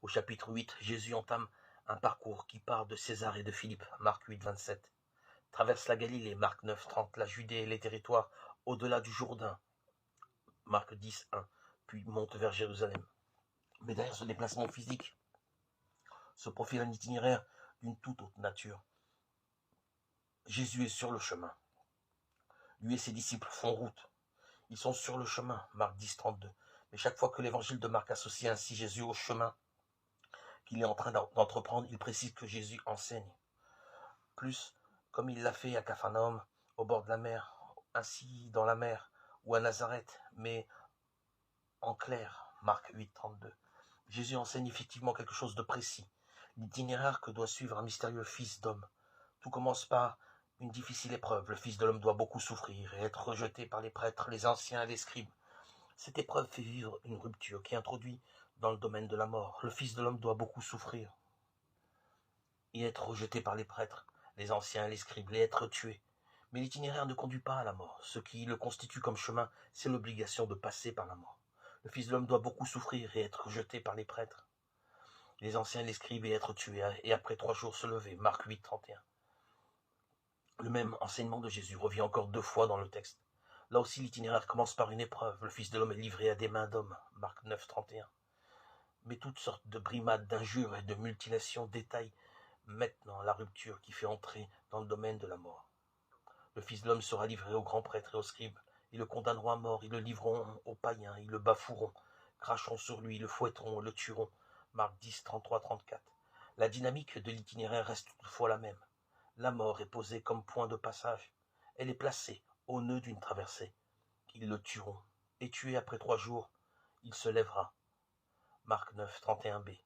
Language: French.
Au chapitre 8, Jésus entame un parcours qui part de César et de Philippe, Marc 8, 27. Traverse la Galilée, Marc 9, 30, la Judée et les territoires au-delà du Jourdain, Marc 10, 1, puis monte vers Jérusalem. Mais derrière ce déplacement physique se profile un itinéraire d'une toute autre nature. Jésus est sur le chemin. Lui et ses disciples font route. Ils sont sur le chemin, Marc 10, 32. Mais chaque fois que l'évangile de Marc associe ainsi Jésus au chemin qu'il est en train d'entreprendre, il précise que Jésus enseigne. Plus, comme il l'a fait à Capharnaüm, au bord de la mer, ainsi dans la mer, ou à Nazareth, mais en clair, Marc 8, 32. Jésus enseigne effectivement quelque chose de précis, l'itinéraire que doit suivre un mystérieux fils d'homme. Tout commence par une difficile épreuve. Le Fils de l'homme doit beaucoup souffrir et être rejeté par les prêtres, les anciens et les scribes. Cette épreuve fait vivre une rupture qui introduit dans le domaine de la mort. Le Fils de l'homme doit beaucoup souffrir et être rejeté par les prêtres, les anciens et les scribes, et être tué. Mais l'itinéraire ne conduit pas à la mort. Ce qui le constitue comme chemin, c'est l'obligation de passer par la mort. Le Fils de l'homme doit beaucoup souffrir et être rejeté par les prêtres, les anciens et les scribes, et être tué, et après 3 jours se lever. Marc 8, 31. Le même enseignement de Jésus revient encore 2 fois dans le texte. Là aussi, l'itinéraire commence par une épreuve. Le Fils de l'homme est livré à des mains d'hommes. Marc 9, 31. Mais toutes sortes de brimades, d'injures et de mutilations détaillent maintenant la rupture qui fait entrer dans le domaine de la mort. Le Fils de l'homme sera livré aux grands prêtres et aux scribes. Ils le condamneront à mort, ils le livreront aux païens, ils le bafoueront, cracheront sur lui, le fouetteront, le tueront. Marc 10, 33, 34. La dynamique de l'itinéraire reste toutefois la même. La mort est posée comme point de passage. Elle est placée au nœud d'une traversée. Ils le tueront. Et tué après 3 jours, il se lèvera. Marc 9, 31b.